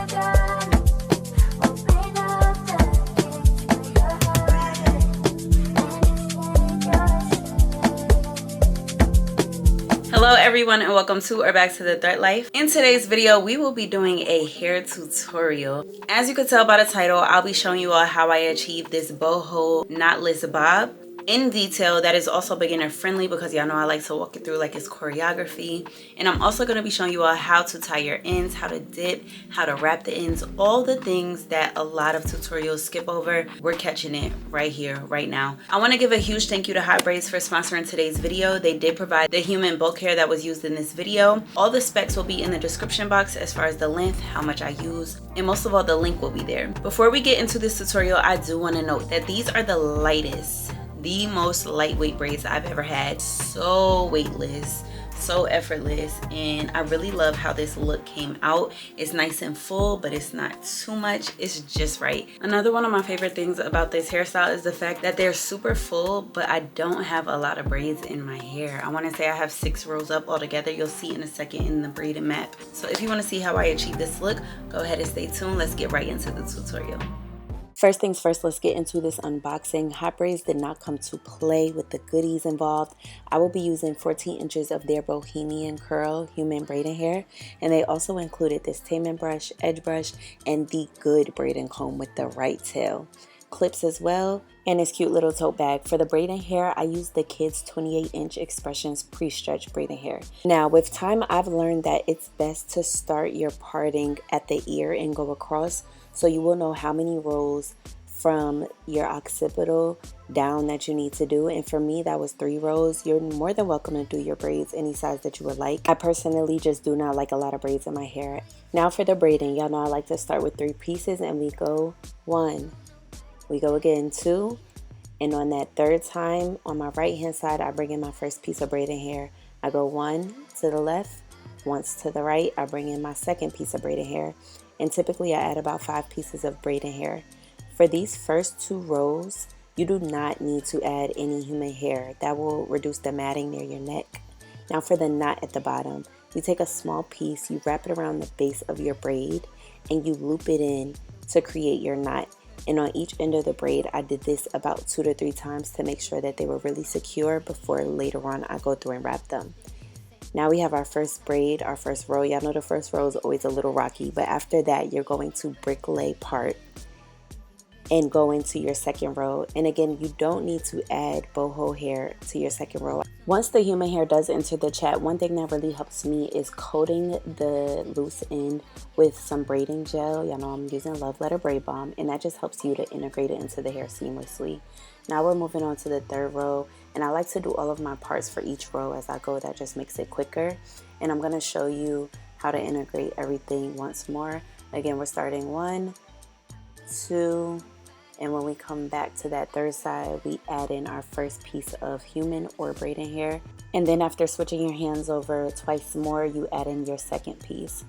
Hello everyone and welcome to or back to the Threat Life. In today's video we will be doing a hair tutorial. As you can tell by the title, I'll be showing you all how I achieved this boho knotless bob in detail. That is also beginner friendly because y'all know I like to walk it through like it's choreography. And I'm also going to be showing you all how to tie your ends, how to dip, how to wrap the ends, all the things that a lot of tutorials skip over. We're catching it right here, right now. I want to give a huge thank you to HOTBRAIDS for sponsoring today's video. They did provide the human bulk hair that was used in this video. All the specs will be in the description box as far as the length, how much I use, and most of all the link will be there. Before we get into this tutorial, I do want to note that these are the lightest, the most lightweight braids I've ever had. So weightless, so effortless, and I really love how this look came out. It's nice and full, but it's not too much, it's just right. Another one of my favorite things about this hairstyle is the fact that they're super full, but I don't have a lot of braids in my hair. I want to say I have 6 rows up altogether. You'll see in a second in the braided map. So if you want to see how I achieve this look, go ahead and stay tuned. Let's get right into the tutorial. First things first, let's get into this unboxing. HOTBRAIDS did not come to play with the goodies involved. I will be using 14 inches of their Bohemian Curl human braiding hair, and they also included this taming brush, edge brush, and the good braiding comb with the right tail. Clips as well, and this cute little tote bag. For the braiding hair, I used the Kids 28-inch Expressions pre-stretch braiding hair. Now, with time, I've learned that it's best to start your parting at the ear and go across, so you will know how many rows from your occipital down that you need to do. And for me, that was 3 rows. You're more than welcome to do your braids any size that you would like. I personally just do not like a lot of braids in my hair. Now for the braiding, y'all know I like to start with 3 pieces, and we go 1. We go again 2, and on that 3rd time, on my right hand side, I bring in my first piece of braiding hair. I go 1 to the left, once to the right, I bring in my 2nd piece of braiding hair, and typically I add about 5 pieces of braiding hair. For these first 2 rows, you do not need to add any human hair. That will reduce the matting near your neck. Now for the knot at the bottom, you take a small piece, you wrap it around the base of your braid, and you loop it in to create your knot. And on each end of the braid, I did this about 2 to 3 times to make sure that they were really secure before later on I go through and wrap them. Now we have our first braid, our first row. Y'all know the first row is always a little rocky, but after that, you're going to brick lay part and go into your 2nd row. And again, you don't need to add boho hair to your 2nd row. Once the human hair does enter the chat, one thing that really helps me is coating the loose end with some braiding gel. Y'all know I'm using Love Letter Braid Balm, and that just helps you to integrate it into the hair seamlessly. Now we're moving on to the 3rd row, and I like to do all of my parts for each row as I go. That just makes it quicker. And I'm going to show you how to integrate everything once more. Again, we're starting 1, 2, and when we come back to that 3rd side, we add in our first piece of human or braiding hair. And then after switching your hands over twice more, you add in your 2nd piece.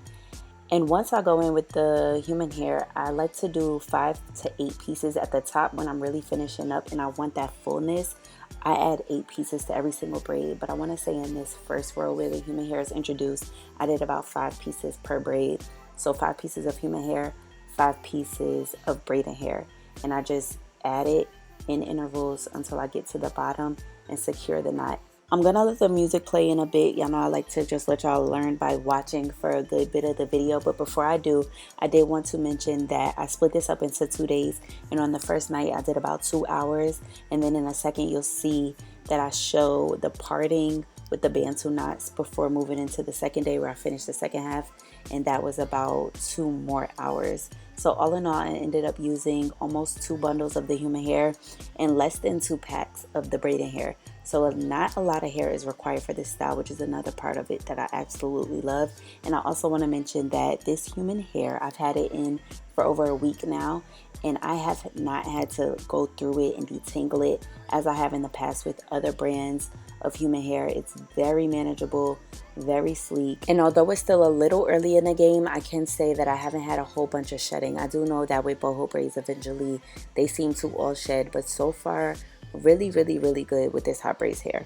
And once I go in with the human hair, I like to do 5 to 8 pieces at the top when I'm really finishing up and I want that fullness. I add 8 pieces to every single braid, but I want to say in this first row where the human hair is introduced, I did about 5 pieces per braid. So 5 pieces of human hair, 5 pieces of braiding hair. And I just add it in intervals until I get to the bottom and secure the knot. I'm gonna let the music play in a bit. Y'all know I like to just let y'all learn by watching for a good bit of the video, but before I do, I did want to mention that I split this up into 2 days, and on the first night I did about 2 hours, and then in a second you'll see that I show the parting with the bantu knots before moving into the 2nd day where I finished the 2nd half, and that was about 2 more hours. So all in all, I ended up using almost 2 bundles of the human hair and less than 2 packs of the braiding hair. So not a lot of hair is required for this style, which is another part of it that I absolutely love. And I also want to mention that this human hair, I've had it in for over a week now, and I have not had to go through it and detangle it as I have in the past with other brands of human hair. It's very manageable, very sleek, and although it's still a little early in the game, I can say that I haven't had a whole bunch of shedding. I do know that with boho braids eventually they seem to all shed, but so far really good with this HOTBRAIDS hair.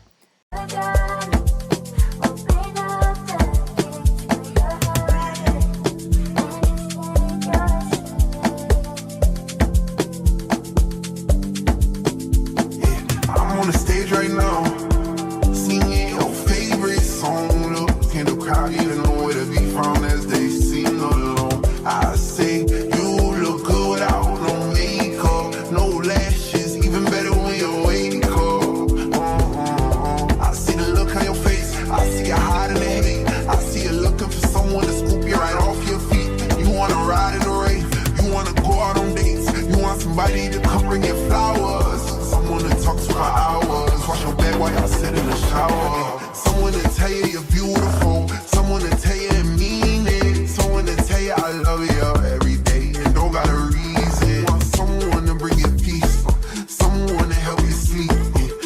find somebody to come bring you flowers. Someone to talk to for hours. Wash your back while y'all sit in the shower. Someone to tell you you're beautiful. Someone to tell you and mean it. Someone to tell you I love you every day and don't got a reason. Want someone to bring you peace. Someone to help you sleep.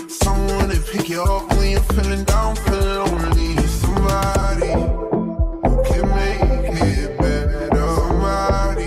Someone to pick you up when you're feeling down, feeling lonely. Somebody who can make it better. Somebody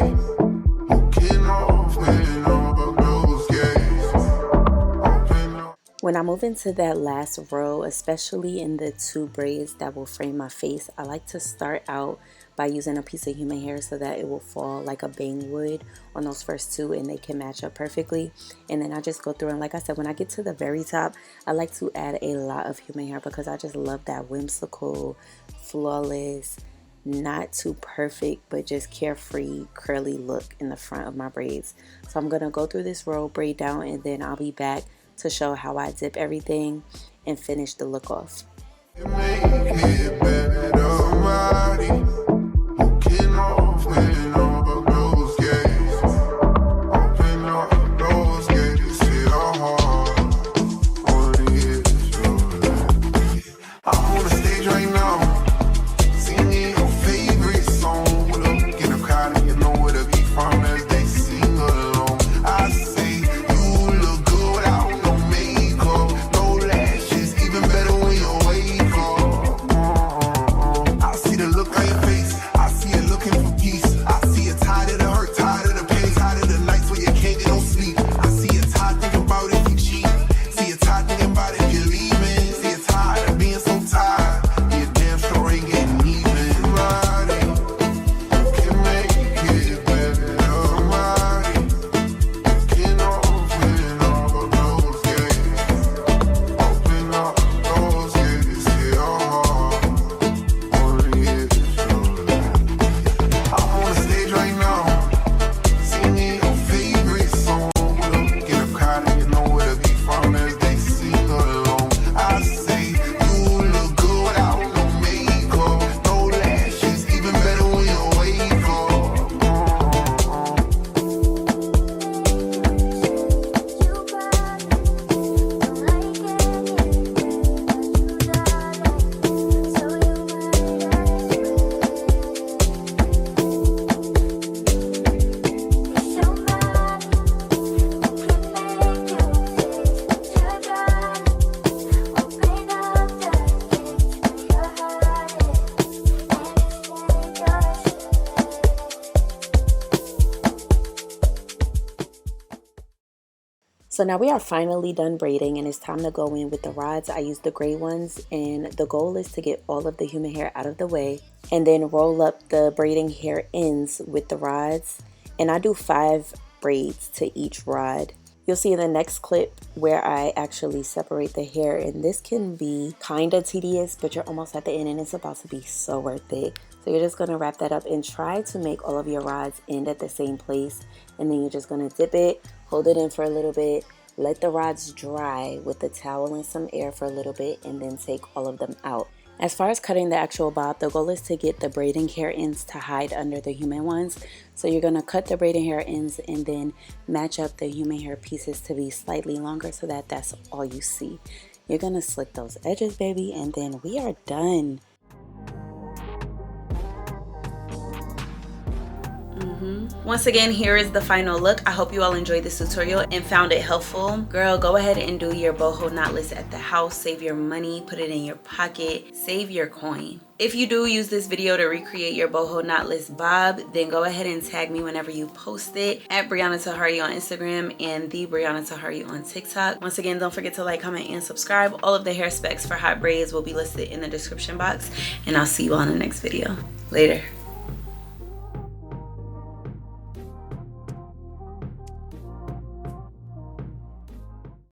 who can open all those gates. Open up. When I move into that last row, especially in the 2 braids that will frame my face, I like to start out by using a piece of human hair so that it will fall like a bang would on those first 2 and they can match up perfectly. And then I just go through, and like I said, when I get to the very top, I like to add a lot of human hair because I just love that whimsical, flawless, not too perfect, but just carefree, curly look in the front of my braids. So I'm gonna go through this row, braid down, and then I'll be back to show how I dip everything and finish the look off. Make it better. Somebody who can open all those gates. Open up those gates. Hit our heart on the edge. I'm on the stage right now, singing your favorite song. Look in the crowd and you know where to be from as they sing along. I say you look good without no makeup, no lashes, even better when you wake up. I see the look on your face, I see you looking for peace. I see you tired of the hurt, tired of the pain, tired of the nights where you can't get no sleep. I see you tired thinking about if you cheat. See you tired thinking about if you're leaving. See you tired of being so tired. Your damn sure ain't getting even. Somebody can make it better. Somebody can open all those gates. Open up those gates. Hit your heart on the edge. I'm on the stage right now, singing your favorite song. Look in the crowd and you know where to be from as they sing along. I say you look good without no makeup, no lashes, even better when you wake So now we are finally done braiding and it's time to go in with the rods. I use the gray ones and the goal is to get all of the human hair out of the way and then roll up the braiding hair ends with the rods. And I do 5 braids to each rod. You'll see in the next clip where I actually separate the hair, and this can be kind of tedious, but you're almost at the end and it's about to be so worth it. So you're just going to wrap that up and try to make all of your rods end at the same place, and then you're just going to dip it, hold it in for a little bit, let the rods dry with the towel and some air for a little bit, and then take all of them out. As far as cutting the actual bob, the goal is to get the braiding hair ends to hide under the human ones. So you're going to cut the braiding hair ends and then match up the human hair pieces to be slightly longer so that that's all you see. You're going to slick those edges, baby, and then we are done. Once again, here is the final look. I hope you all enjoyed this tutorial and found it helpful. Girl, go ahead and do your boho knotless at the house. Save your money, put it in your pocket, save your coin. If you do use this video to recreate your boho knotless bob, then go ahead and tag me whenever you post it at BrianaTahari on Instagram and thebrianatahari on TikTok. Once again, don't forget to like, comment, and subscribe. All of the hair specs for hot braids will be listed in the description box, and I'll see you all in the next video. Later.